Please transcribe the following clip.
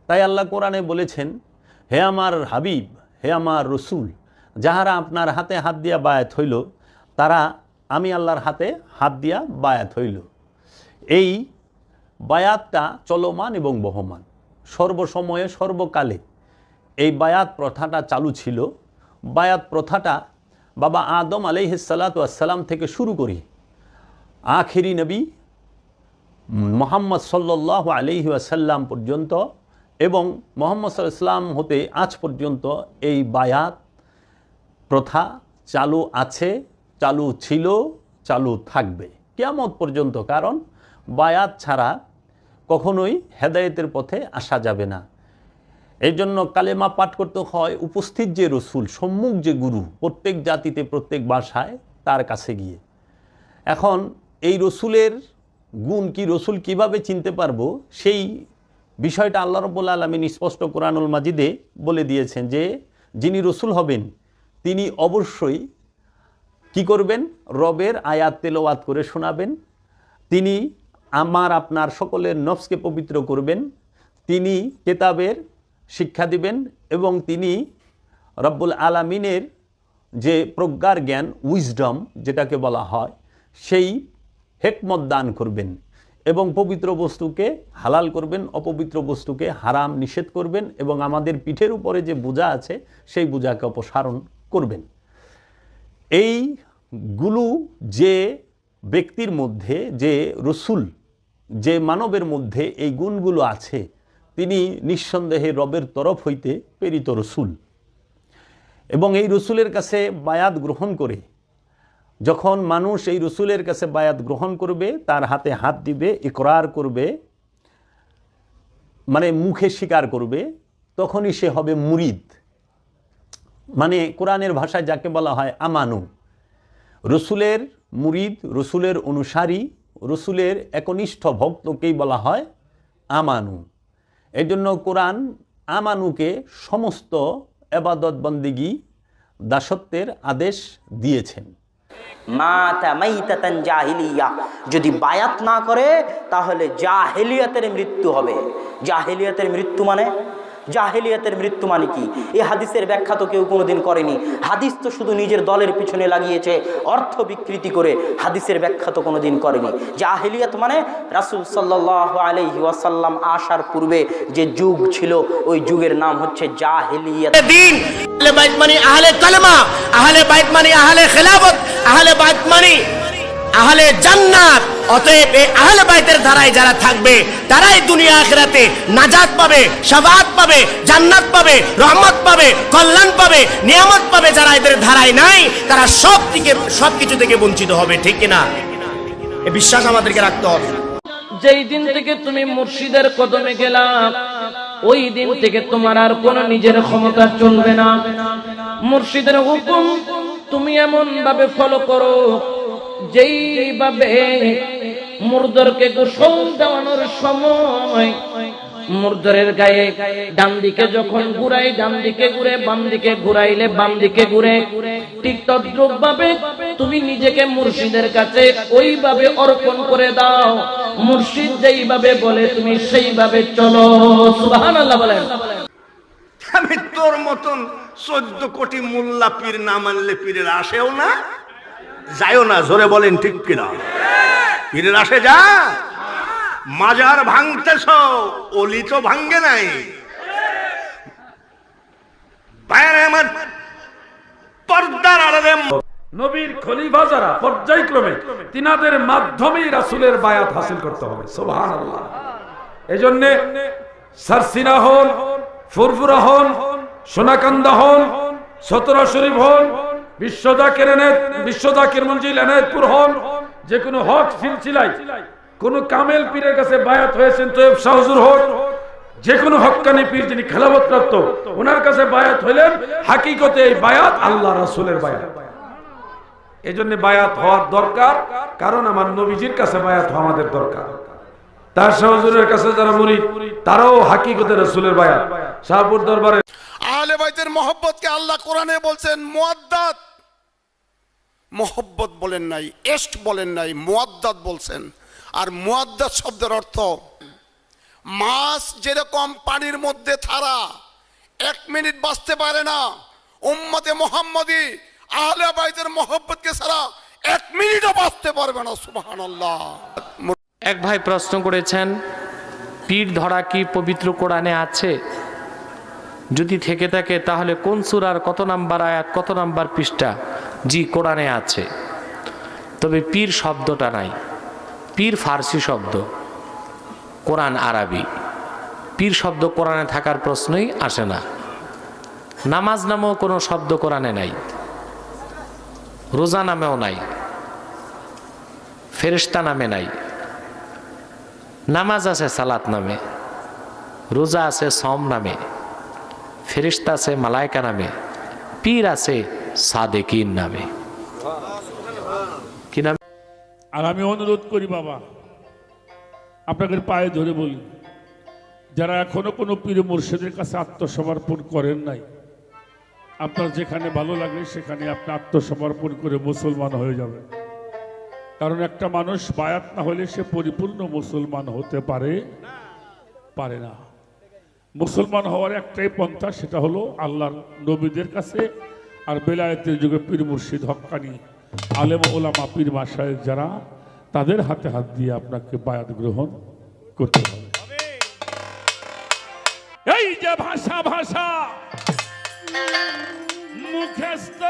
তাই আল্লাহ কোরআনে বলেছেন, হে আমার হাবিব, হে আমার রসুল, যাহারা আপনার হাতে হাত দিয়া বায়াত হইল, তারা আমি আল্লাহর হাতে হাত দিয়া বায়াত হইল। এই বায়াতটা চলমান এবং বহমান, সর্বসময়ে সর্বকালে এই বায়াত প্রথাটা চালু ছিল। বায়াত প্রথাটা বাবা আদম আলাইহিসসালাতু ওয়াসসালাম থেকে শুরু করি আখিরি নবী মুহাম্মদ সাল্লাল্লাহু আলাইহি ওয়াসাল্লাম পর্যন্ত, এবং মুহাম্মদ সাল্লাল্লাহু আলাইহি ওয়াসাল্লাম হতে আজ পর্যন্ত এই বায়াত প্রথা চালু আছে, চালু ছিল, চালু থাকবে কিয়ামত পর্যন্ত। কারণ বায়াত ছাড়া কখনোই হেদায়েতের পথে আসা যাবে না। এই জন্য কালেমা পাঠ করতে হয় উপস্থিত যে রসুল, সম্মুখ যে গুরু, প্রত্যেক জাতিতে প্রত্যেক ভাষায় তার কাছে গিয়ে। এখন এই রসুলের গুণ কি, রসুল কিভাবে চিনতে পারবো, সেই বিষয়টা আল্লাহ রাব্বুল আলামিন স্পষ্ট কোরআনুল মাজিদে বলে দিয়েছেন যে যিনি রসুল হবেন তিনি অবশ্যই কি করবেন, রবের আয়াত তেলাওয়াত করে শোনাবেন, তিনি আমার আপনার সকলের নফসকে পবিত্র করবেন, তিনি কিতাবের শিক্ষা দিবেন, এবং তিনি রব্বুল আলামিনের যে প্রজ্ঞার জ্ঞান, উইজডম যেটাকে বলা হয়, সেই হিকমত দান করবেন, এবং পবিত্র বস্তুকে হালাল করবেন, অপবিত্র বস্তুকে হারাম নিষেধ করবেন, এবং আমাদের পিঠের উপরে যে বোঝা আছে সেই বোঝাকে অপসারণ করবেন। এইগুলো যে ব্যক্তির মধ্যে, যে রসুল, যে মানবের মধ্যে এই গুণগুলো আছে, তিনি নিঃসন্দেহে রবের তরফ হইতে প্রেরিত রসুল। এবং এই রসুলের কাছে বায়াত গ্রহণ করে যখন মানুষ এই রসুলের কাছে বায়াত গ্রহণ করবে, তার হাতে হাত দিবে, ইকরার করবে, মানে মুখে স্বীকার করবে, তখনই সে হবে মুরিদ। মানে কোরআনের ভাষায় যাকে বলা হয় আমানু। রসুলের মুরিদ, রসুলের অনুসারী, রসুলের একনিষ্ঠ ভক্তকেই বলা হয় আমানু। এই জন্য কোরআন আমানুকে সমস্ত ইবাদত বন্দেগী দাসত্বের আদেশ দিয়েছেন। মাতা মাইতাতান জাহিলিয়া, যদি বায়াত না করে তাহলে জাহেলিয়াতের মৃত্যু হবে। জাহেলিয়াতের মৃত্যু মানে, জাহেলিয়াতের মৃত্যু মানে কি? এই হাদিসের ব্যাখ্যা তো কেউ কোনোদিন করেনি। হাদিস তো শুধু নিজের দলের পিছনে লাগিয়েছে, অর্থ বিকৃতি করে হাদিসের ব্যাখ্যা তো কোনোদিন করেনি। জাহেলিয়াত মানে রাসূল সাল্লাল্লাহু আলাইহি ওয়াসাল্লাম আসার পূর্বে যে যুগ ছিল, ওই যুগের নাম হচ্ছে জাহেলিয়াত। দিন আহলে বাইত মানে আহলে কালেমা, আহলে বাইত মানে আহলে খেলাফত, আহলে বাইত মানে আহলে জান্নাত। অতএব এই আহলে বাইতের ধারায় যারা থাকবে তারাই দুনিয়া আখিরাতে নাজাত পাবে, শাফাআত পাবে, জান্নাত পাবে, রহমত পাবে, কল্যাণ পাবে, নিয়ামত পাবে। যারা এদের ধারায় নাই তারা সবকিছু থেকে বঞ্চিত হবে। ঠিক কিনা? এই বিশ্বাস আমাদেরকে রাখতে হবে। যেই দিন থেকে তুমি মুর্শিদের কদমে গেলা, ওই দিন থেকে তোমার আর কোনো নিজের ক্ষমতা চলবে না। মুর্শিদের হুকুম তুমি এমন ভাবে ফলো করো যেইভাবে মুর্দরকে গোসল দেওয়ানোর সময় মুর্দরের গায়ে ডান দিকে যখন ঘুরাই ডান দিকে ঘুরে, বাম দিকে ঘুরাইলে বাম দিকে ঘুরে, ঠিক তদ্রূপ ভাবে তুমি নিজেকে মুর্শিদের কাছে ওইভাবে অর্পণ করে দাও। মুর্শিদ যেইভাবে বলে তুমি সেইভাবে চলো। সুবহানাল্লাহ বলেন। আমি তোর মতন 14 কোটি মোল্লা পীর না মানলে পীরের আসেও না, যায়ও না। জোরে বলেন ঠিক কিনা? পীরের আসে যা, মাজার ভাঙতেছ, অলি তো ভাঙ্গে নাই। বাইরে আমার পর্দার আড়ালে নবীর খলিফা যারা পর্যায়ক্রমে তিনাদের মাধ্যমেই রাসূলের বায়াত হাসিল করতে হবে। সুবহানাল্লাহ। এজন্য সারসিনা হন, ফুরফুরা হন, সোনাকান্দা হন, সতরা শরীফ হন, বিশ্বজাকির মঞ্জিল এনায়েতপুর হন, যে কোনো হক সিলসিলায় কোন কামেল পীরের কাছে বায়াত হয়েছেন, তৈয়ব শাহ হুজুর হন, যে কোনো হক্কানি পীর যিনি খেলাফত প্রাপ্ত, ওনার কাছে বায়াত হইলেন, হাকিকতে এই বায়াত আল্লাহ রাসূলের বায়াত। এজন্য বায়াত হওয়ার দরকার, কারণ আমার নবীজির কাছে বায়াত হওয়া আমাদের দরকার। তার শাহ হুজুরের কাছে যারা মুরিদ, তারাও হাকিকতে রাসূলের বায়াত। শাহপুর দরবারে আহলে বাইতের মহব্বতকে আল্লাহ কোরআনে বলছেন মুয়াদ্দাত। মহব্বত বলেন নাই, এস্ট বলেন নাই, মুয়াদ্দাত বলছেন। আর মুয়াদ্দাত শব্দের অর্থ মাছ যেরকম পানির মধ্যে ছাড়া 1 মিনিট বাঁচতে পারে না, উম্মতে মুহাম্মদী আহলে বাইতের মহব্বতকে ছাড়া 1 মিনিটও বাঁচতে পারবে না। সুবহানাল্লাহ। এক ভাই প্রশ্ন করেছেন, পীর ধরা কি পবিত্র কোরআনে আছে? যদি থেকে থাকে তাহলে কোন সূরার কত নাম্বার আয়াত, কত নাম্বার পৃষ্ঠা? জি, কোরআনে আছে, তবে পীর শব্দটা নাই। পীর ফার্সি শব্দ, কোরআন আরবি। পীর শব্দ কোরআনে থাকার প্রশ্নই আসে না। নামাজ নামেও কোনো শব্দ কোরআনে নাই, রোজা নামেও নাই, ফেরেশতা নামে নাই। নামাজ আছে সালাত নামে, রোজা আছে সম নামে, ফেরেশতা আছে মালায়েকা নামে, পীর আছে সাদেকিন নামে। কি নামে? আর আমি অনুরোধ করি বাবা, আপনাদের পায়ে ধরে বলি, যারা এখনো কোনো পীর মুর্শিদের কাছে আত্মসমর্পণ করেন নাই, আপনার যেখানে ভালো লাগে সেখানে আপনি আত্মসমর্পণ করে মুসলমান হয়ে যাবেন। কারণ একটা মানুষ বায়াত না হলে সে পরিপূর্ণ মুসলমান হতে পারে না। মুসলমান হওয়ার একটাই পন্থা, সেটা হলো আল্লাহর নবীদের কাছে আর বেলায়েতের যুগে পীর মুর্শিদ হক্কানি আলেম ওলামা পীর মাশায়েখ যারা, তাদের হাতে হাত দিয়ে আপনাকে বায়াত গ্রহণ করতে হবে। এই যে ভাষা মুখস্থ